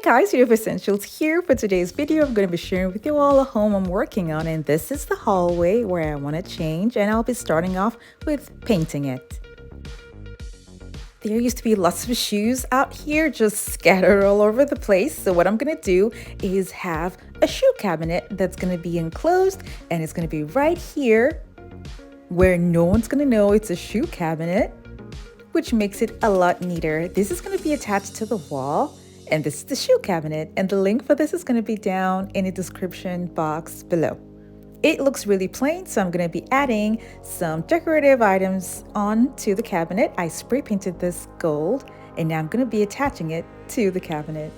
guys, Uniqueness Essentials here. For today's video, I'm going to be sharing with you all a home I'm working on, and this is the hallway where I want to change, and I'll be starting off with painting it. There used to be lots of shoes out here just scattered all over the place, so what I'm going to do is have a shoe cabinet that's going to be enclosed, and it's going to be right here where no one's going to know it's a shoe cabinet, which makes it a lot neater. This is going to be attached to the wall. And this is the shoe cabinet, and the link for this is going to be down in the description box below. It looks really plain, so I'm going to be adding some decorative items onto the cabinet. I spray painted this gold, and now I'm going to be attaching it to the cabinet.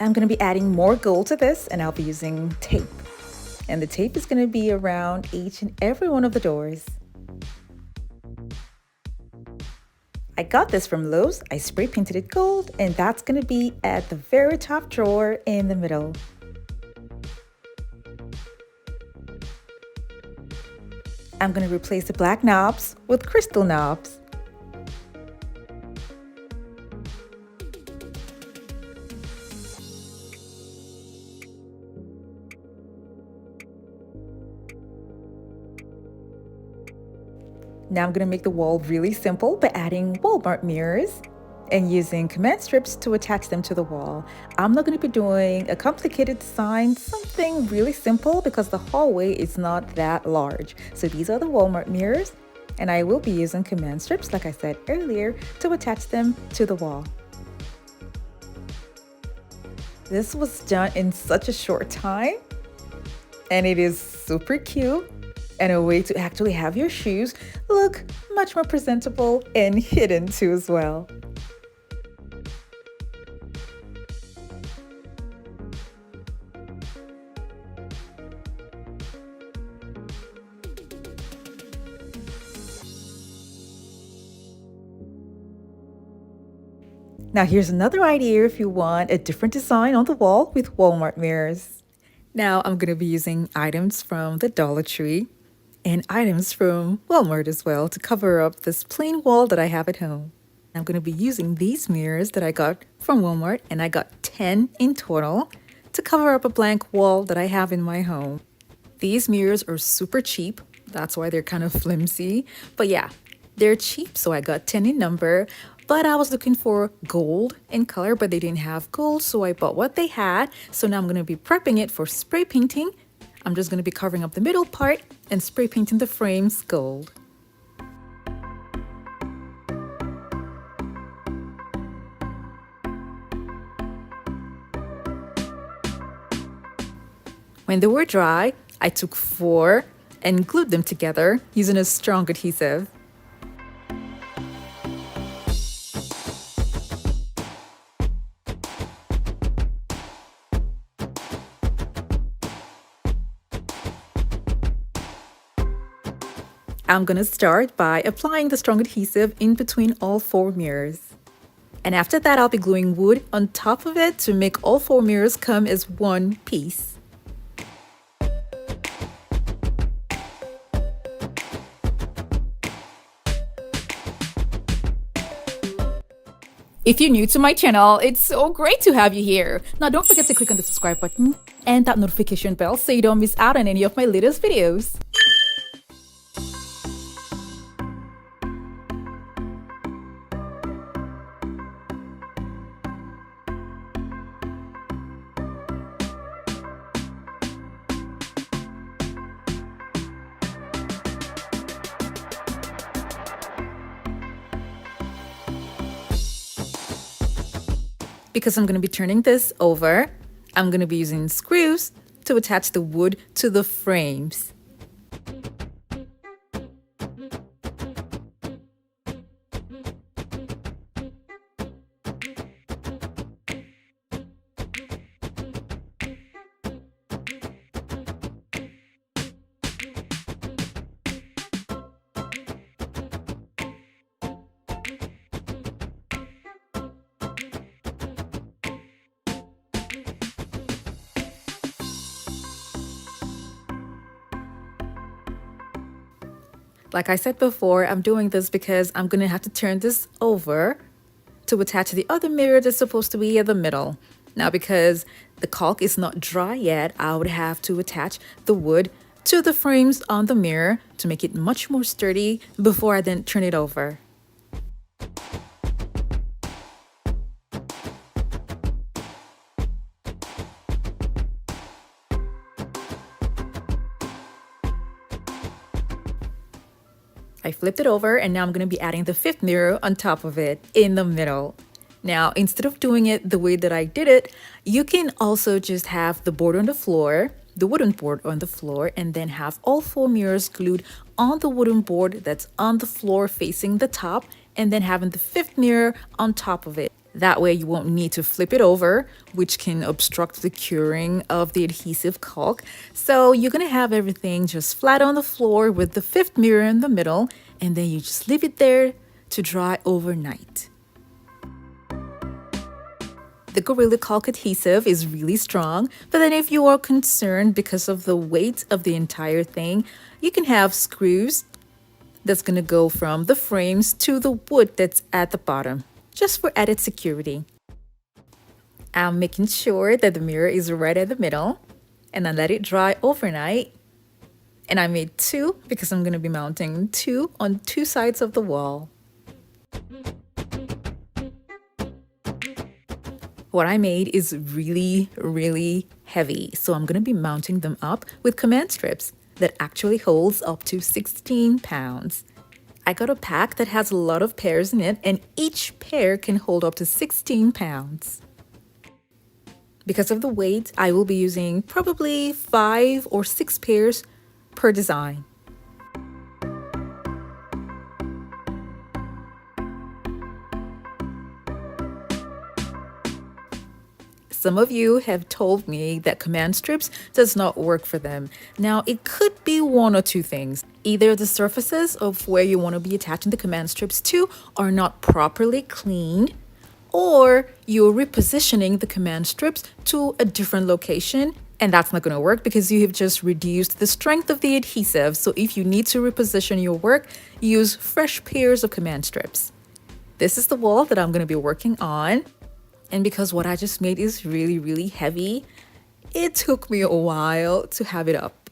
I'm going to be adding more gold to this, and I'll be using tape. And the tape is going to be around each and every one of the doors. I got this from Lowe's. I spray painted it gold, and that's going to be at the very top drawer in the middle. I'm going to replace the black knobs with crystal knobs. Now I'm going to make the wall really simple by adding Walmart mirrors and using command strips to attach them to the wall. I'm not going to be doing a complicated design, something really simple because the hallway is not that large. So these are the Walmart mirrors, and I will be using command strips, like I said earlier, to attach them to the wall. This was done in such a short time, and it is super cute. And a way to actually have your shoes look much more presentable and hidden too as well. Now here's another idea if you want a different design on the wall with Walmart mirrors. Now I'm going to be using items from the Dollar Tree and items from Walmart as well to cover up this plain wall that I have at home. I'm going to be using these mirrors that I got from Walmart, and I got 10 in total to cover up a blank wall that I have in my home. These mirrors are super cheap, that's why they're kind of flimsy, but yeah, they're cheap, so I got 10 in number. But I was looking for gold in color, but they didn't have gold, so I bought what they had. So now I'm going to be prepping it for spray painting. I'm just going to be covering up the middle part and spray painting the frames gold. When they were dry, I took 4 and glued them together using a strong adhesive. I'm going to start by applying the strong adhesive in between all 4 mirrors. And after that, I'll be gluing wood on top of it to make all 4 mirrors come as one piece. If you're new to my channel, it's so great to have you here. Now don't forget to click on the subscribe button and that notification bell so you don't miss out on any of my latest videos. Because I'm going to be turning this over, I'm going to be using screws to attach the wood to the frames. Like I said before, I'm doing this because I'm going to have to turn this over to attach the other mirror that's supposed to be in the middle. Now, because the caulk is not dry yet, I would have to attach the wood to the frames on the mirror to make it much more sturdy before I then turn it over. I flipped it over and now I'm going to be adding the fifth mirror on top of it in the middle. Now, instead of doing it the way that I did it, you can also just have the board on the floor, the wooden board on the floor, and then have all four mirrors glued on the wooden board that's on the floor facing the top, and then having the fifth mirror on top of it. That way you won't need to flip it over, which can obstruct the curing of the adhesive caulk. So you're gonna have everything just flat on the floor with the fifth mirror in the middle, and then you just leave it there to dry overnight. The Gorilla Caulk adhesive is really strong, but then if you are concerned because of the weight of the entire thing, you can have screws that's gonna go from the frames to the wood that's at the bottom, just for added security. I'm making sure that the mirror is right at the middle, and I let it dry overnight. And I made two because I'm gonna be mounting two on two sides of the wall. What I made is really, really heavy, so I'm gonna be mounting them up with command strips that actually holds up to 16 pounds. I got a pack that has a lot of pairs in it, and each pair can hold up to 16 pounds. Because of the weight, I will be using probably 5 or 6 pairs per design. Some of you have told me that command strips does not work for them. Now, it could be one or two things. Either the surfaces of where you want to be attaching the command strips to are not properly cleaned, or you're repositioning the command strips to a different location, and that's not going to work because you have just reduced the strength of the adhesive. So if you need to reposition your work, use fresh pairs of command strips. This is the wall that I'm going to be working on. And because what I just made is really, really heavy, it took me a while to have it up.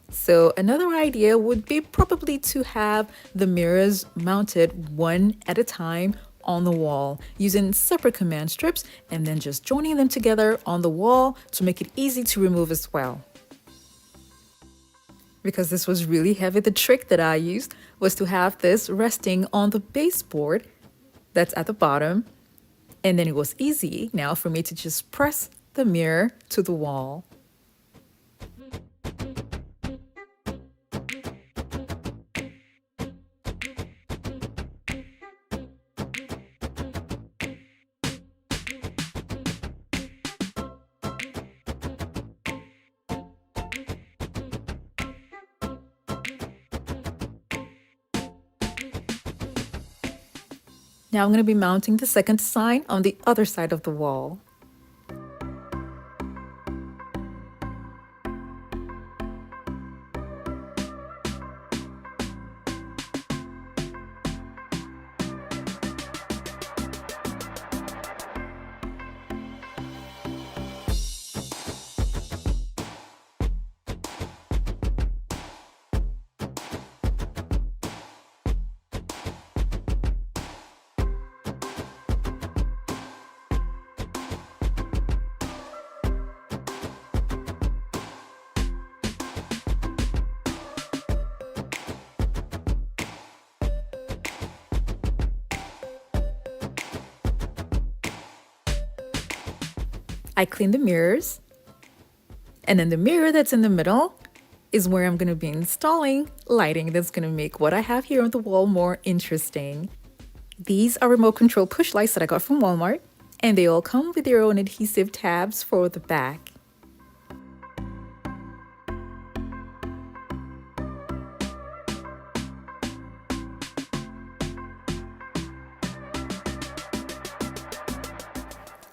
So another idea would be probably to have the mirrors mounted one at a time on the wall using separate command strips, and then just joining them together on the wall to make it easy to remove as well. Because this was really heavy, the trick that I used was to have this resting on the baseboard that's at the bottom. And then it was easy now for me to just press the mirror to the wall. Now I'm going to be mounting the second design on the other side of the wall. I clean the mirrors, and then the mirror that's in the middle is where I'm going to be installing lighting that's going to make what I have here on the wall more interesting. These are remote control push lights that I got from Walmart, and they all come with their own adhesive tabs for the back.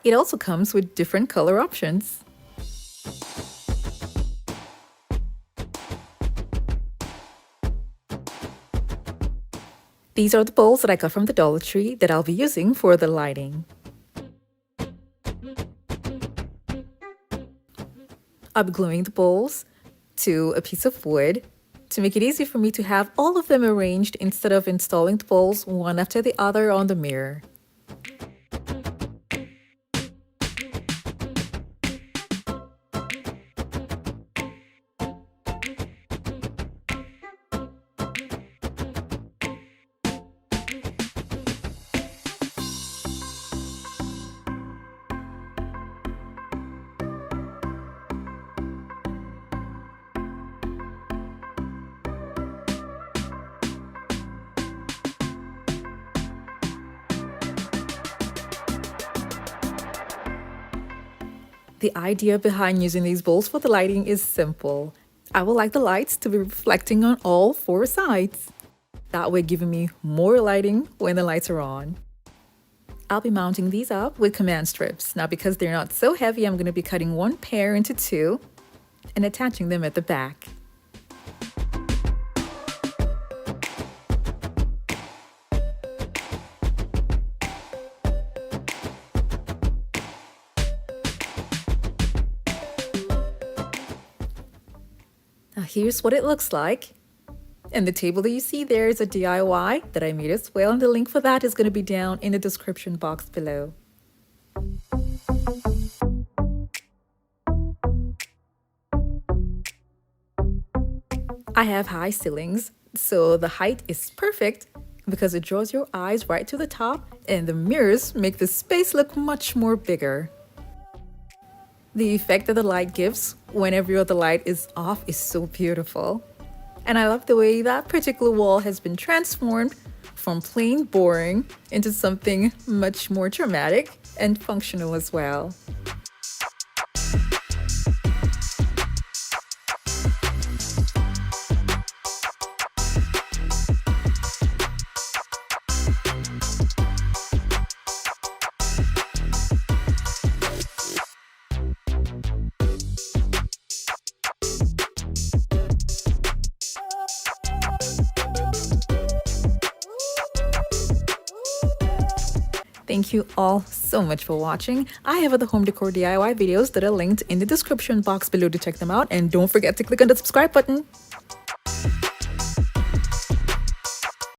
It also comes with different color options. These are the bowls that I got from the Dollar Tree that I'll be using for the lighting. I'll be gluing the bowls to a piece of wood to make it easy for me to have all of them arranged instead of installing the bowls one after the other on the mirror. The idea behind using these bowls for the lighting is simple. I would like the lights to be reflecting on all four sides. That way giving me more lighting when the lights are on. I'll be mounting these up with command strips. Now because they're not so heavy, I'm going to be cutting one pair into two and attaching them at the back. Now here's what it looks like. And the table that you see there is a DIY that I made as well, and the link for that is going to be down in the description box below. I have high ceilings, so the height is perfect because it draws your eyes right to the top, and the mirrors make the space look much more bigger. The effect that the light gives whenever your other light is off is so beautiful. And I love the way that particular wall has been transformed from plain boring into something much more dramatic and functional as well. Thank you all so much for watching. I have other home decor DIY videos that are linked in the description box below to check them out, and don't forget to click on the subscribe button.